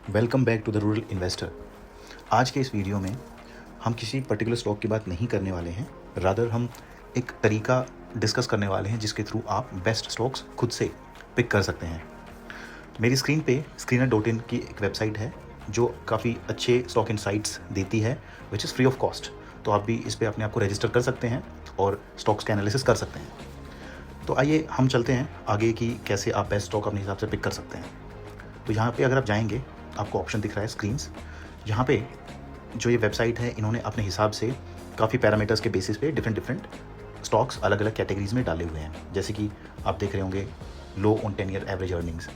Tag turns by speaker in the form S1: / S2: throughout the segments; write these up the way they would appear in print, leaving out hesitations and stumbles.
S1: Welcome back to the rural investor. आज के इस वीडियो में हम किसी पर्टिकुलर स्टॉक की बात नहीं करने वाले हैं, रादर हम एक तरीका डिस्कस करने वाले हैं जिसके थ्रू आप बेस्ट स्टॉक्स खुद से पिक कर सकते हैं। मेरी स्क्रीन पे screener.in की एक वेबसाइट है जो काफ़ी अच्छे स्टॉक इनसाइट्स देती है, which is free of cost. तो आप भी इस पर अपने आप को रजिस्टर कर सकते हैं और स्टॉक्स के एनालिसिस कर सकते हैं। तो आइए हम चलते हैं आगे कि कैसे आप बेस्ट स्टॉक अपने हिसाब से पिक कर सकते हैं। तो यहाँ पे अगर आप जाएंगे, आपको ऑप्शन दिख रहा है स्क्रीन्स। यहाँ पे जो ये वेबसाइट है, इन्होंने अपने हिसाब से काफ़ी पैरामीटर्स के बेसिस पे डिफरेंट स्टॉक्स अलग अलग कैटेगरीज में डाले हुए हैं। जैसे कि आप देख रहे होंगे लो ऑन 10 ईयर एवरेज अर्निंग्स,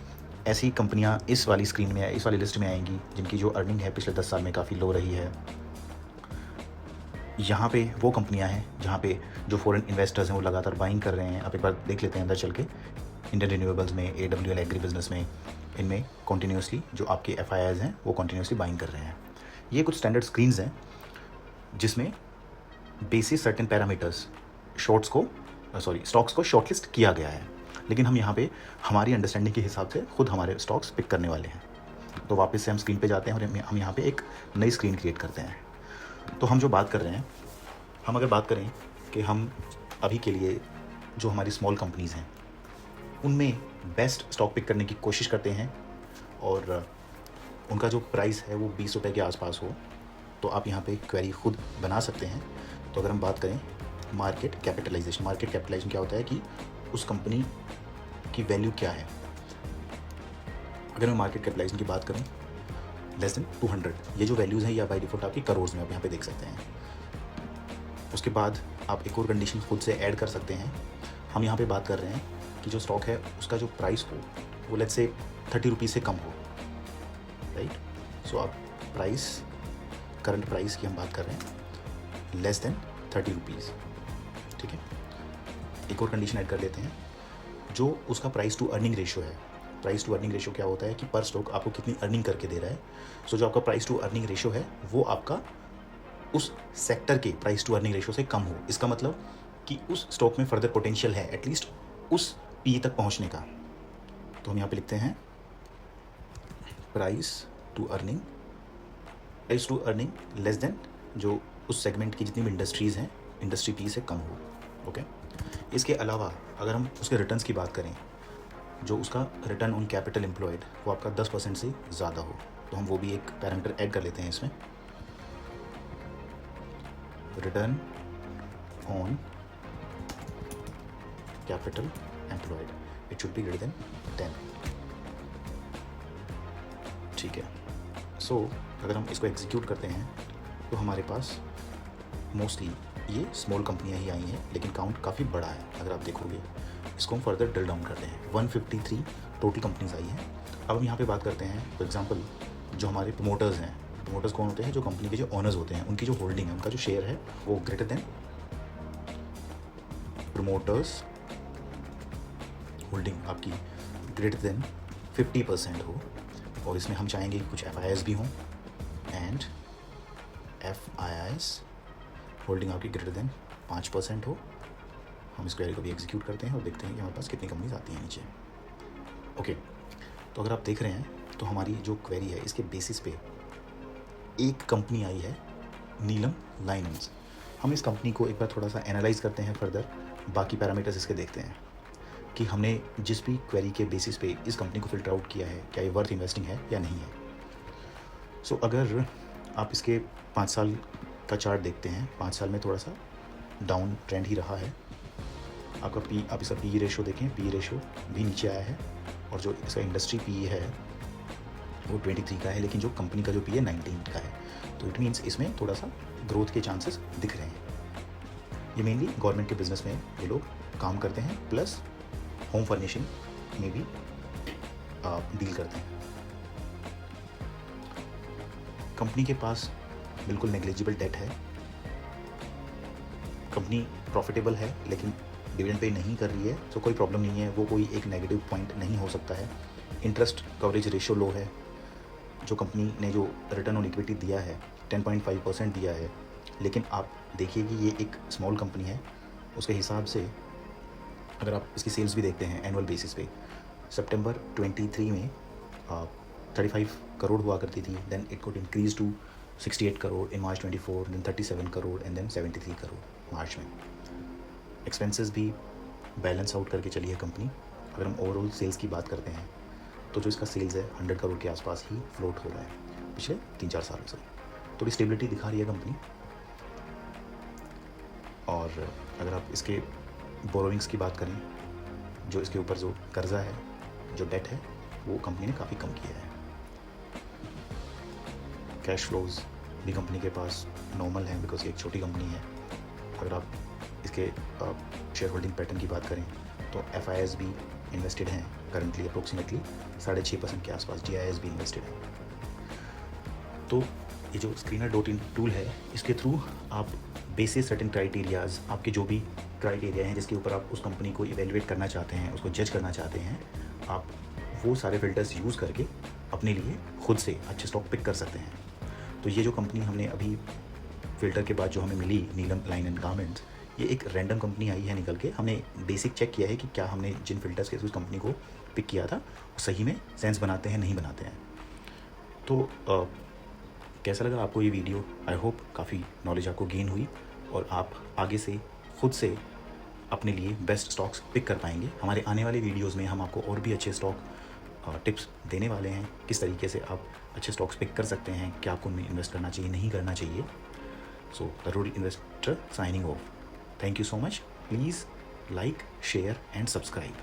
S1: ऐसी कंपनियाँ इस वाली स्क्रीन में, इस वाली लिस्ट में आएंगी जिनकी जो अर्निंग है पिछले 10 साल में काफ़ी लो रही है। यहाँ पे वो कंपनियाँ हैं जहाँ पे जो फॉरेन इन्वेस्टर्स हैं वो लगातार बाइंग कर रहे हैं। आप एक बार देख लेते हैं अंदर चल के, इंडियन रिन्यूएबल्स में, AWL एग्री बिजनेस में, इनमें कॉन्टीन्यूसली जो आपके FIIs हैं वो कॉन्टीन्यूसली बाइंग कर रहे हैं। ये कुछ स्टैंडर्ड स्क्रीन्स हैं जिसमें बेसिस सर्टेन पैरामीटर्स स्टॉक्स को शॉर्टलिस्ट किया गया है, लेकिन हम यहाँ पे हमारी अंडरस्टैंडिंग के हिसाब से खुद हमारे स्टॉक्स पिक करने वाले हैं। तो वापस से हम स्क्रीन पे जाते हैं और हम यहाँ पे एक नई स्क्रीन क्रिएट करते हैं। तो हम जो बात कर रहे हैं, हम अगर बात करें कि हम अभी के लिए जो हमारी स्मॉल कंपनीज़ हैं उनमें बेस्ट स्टॉक पिक करने की कोशिश करते हैं और उनका जो प्राइस है वो 20 रुपये के आसपास हो, तो आप यहाँ पे क्वेरी खुद बना सकते हैं। तो अगर हम बात करें मार्केट कैपिटलाइजेशन क्या होता है कि उस कंपनी की वैल्यू क्या है। अगर मैं मार्केट कैपिटलाइजेशन की बात करूँ, लेस देन 200, ये जो वैल्यूज़ हैं या बाई डिफ़ॉल्ट आपकी करोड़ में आप यहाँ पे देख सकते हैं। उसके बाद आप एक और कंडीशन खुद से ऐड कर सकते हैं। हम यहाँ पे बात कर रहे हैं कि जो स्टॉक है उसका जो प्राइस हो वो लेट्स से 30 रुपीज़ से कम हो, राइट। सो आप करंट प्राइस की हम बात कर रहे हैं, लेस देन 30 रुपीज़, ठीक है। एक और कंडीशन ऐड कर लेते हैं, जो उसका प्राइस टू अर्निंग रेशियो है। प्राइस टू अर्निंग रेशियो क्या होता है कि पर स्टॉक आपको कितनी अर्निंग करके दे रहा है। सो जो आपका प्राइस टू अर्निंग रेशियो है वो आपका उस सेक्टर के प्राइस टू अर्निंग रेशियो से कम हो। इसका मतलब कि उस स्टॉक में फर्दर पोटेंशियल है एटलीस्ट उस PE तक पहुंचने का। तो हम यहाँ पे लिखते हैं price to earning less than जो उस सेगमेंट की जितनी भी इंडस्ट्रीज़ हैं, इंडस्ट्री PE से कम हो, ओके। इसके अलावा अगर हम उसके रिटर्न्स की बात करें, जो उसका रिटर्न ऑन कैपिटल एम्प्लॉयड वो आपका 10% से ज़्यादा हो, तो हम वो भी एक पैरामीटर ऐड कर लेते हैं इसमें। Return on capital employed it should be greater than 10, ठीक है। सो अगर हम इसको एग्जीक्यूट करते हैं तो हमारे पास मोस्टली ये स्मॉल कंपनियां ही आई हैं, लेकिन काउंट काफ़ी बड़ा है। अगर आप देखोगे इसको हम फर्दर ड्रिल डाउन करते हैं, 153 टोटल कंपनीज आई हैं। अब हम यहाँ पे बात करते हैं फॉर एग्जांपल जो हमारे प्रमोटर्स हैं। प्रमोटर्स कौन होते हैं? जो कंपनी के जो ओनर्स होते हैं, उनकी जो होल्डिंग है, उनका जो शेयर है वो ग्रेटर देन प्रमोटर्स होल्डिंग आपकी ग्रेटर देन 50% हो। और इसमें हम चाहेंगे कि कुछ FIIs भी हों, एंड FIIs होल्डिंग आपकी ग्रेटर देन 5% हो। हम इस क्वेरी को भी एग्जीक्यूट करते हैं और देखते हैं कि हमारे पास कितनी कंपनीज आती हैं नीचे, ओके। तो अगर आप देख रहे हैं तो हमारी जो क्वेरी है इसके बेसिस पे एक कंपनी आई है, नीलम लाइनेंस। हम इस कंपनी को एक बार थोड़ा सा एनालाइज करते हैं फर्दर, बाकी पैरामीटर्स इसके देखते हैं कि हमने जिस भी क्वेरी के बेसिस पे इस कंपनी को फिल्टर आउट किया है, क्या ये वर्थ इन्वेस्टिंग है या नहीं है। सो अगर आप इसके 5 साल का चार्ट देखते हैं, 5 साल में थोड़ा सा डाउन ट्रेंड ही रहा है। आप इसका PE रेशियो देखें, PE रेशियो भी नीचे आया है, और जो इसका इंडस्ट्री PE है वो 23 का है, लेकिन जो कंपनी का जो PE 19 का है। तो इट मीन्स इसमें थोड़ा सा ग्रोथ के चांसेस दिख रहे हैं। ये मेनली गवर्नमेंट के बिजनेस में ये लोग काम करते हैं, प्लस होम फर्निशिंग में भी डील करते हैं। कंपनी के पास बिल्कुल नेग्लिजिबल डेट है, कंपनी प्रॉफिटेबल है लेकिन डिविडेंड पे नहीं कर रही है, तो कोई प्रॉब्लम नहीं है, वो कोई एक नेगेटिव पॉइंट नहीं हो सकता है। इंटरेस्ट कवरेज रेशियो लो है। जो कंपनी ने जो रिटर्न ऑन इक्विटी दिया है 10.5% दिया है, लेकिन आप देखिए कि ये एक स्मॉल कंपनी है, उसके हिसाब से अगर आप इसकी सेल्स भी देखते हैं एनुअल बेसिस पे, सितंबर 23 में 35 करोड़ हुआ करती थी, then it could increase to 68 crore in March 24, then 37 crore and then 73 crore March में। एक्सपेंसेस भी बैलेंस आउट करके चली है कंपनी। अगर हम ओवरऑल सेल्स की बात करते हैं तो जो इसका सेल्स है 100 करोड़ के आसपास ही फ्लोट हो रहा है पिछले 3-4 सालों से। थोड़ी स्टेबिलिटी दिखा रही है कंपनी। और अगर आप इसके बोरोइंग्स की बात करें, जो इसके ऊपर जो कर्जा है, जो डेट है, वो कंपनी ने काफ़ी कम किया है। कैश फ्लोज भी कंपनी के पास नॉर्मल है बिकॉज ये एक छोटी कंपनी है। अगर आप इसके शेयर होल्डिंग पैटर्न की बात करें तो FIS भी इन्वेस्टेड हैं करंटली अप्रोक्सीमेटली 6.5% के आसपास। GIS भी इन्वेस्टेड है। तो ये जो screener.in टूल है, इसके थ्रू आप बेसिस सर्टेन क्राइटेरियाज, आपके जो भी क्राइटेरिया हैं जिसके ऊपर आप उस कंपनी को इवेलुएट करना चाहते हैं, उसको जज करना चाहते हैं, आप वो सारे फिल्टर्स यूज़ करके अपने लिए खुद से अच्छे स्टॉक पिक कर सकते हैं। तो ये जो कंपनी हमने अभी फ़िल्टर के बाद जो हमें मिली, नीलम लाइन एंड गारमेंट्स, ये एक रैंडम कंपनी आई है निकल के। हमने बेसिक चेक किया है कि क्या हमने जिन फ़िल्टर्स के उस कंपनी को पिक किया था वो सही में सेंस बनाते हैं, नहीं बनाते हैं। तो कैसा लगा आपको ये वीडियो? आई होप काफ़ी नॉलेज आपको गेन हुई और आप आगे से खुद से अपने लिए बेस्ट स्टॉक्स पिक कर पाएंगे। हमारे आने वाले वीडियोज़ में हम आपको और भी अच्छे स्टॉक टिप्स देने वाले हैं, किस तरीके से आप अच्छे स्टॉक्स पिक कर सकते हैं, क्या आपको उनमें इन्वेस्ट करना चाहिए, नहीं करना चाहिए। So the rural investor signing off. Thank you so much. Please like, share and subscribe.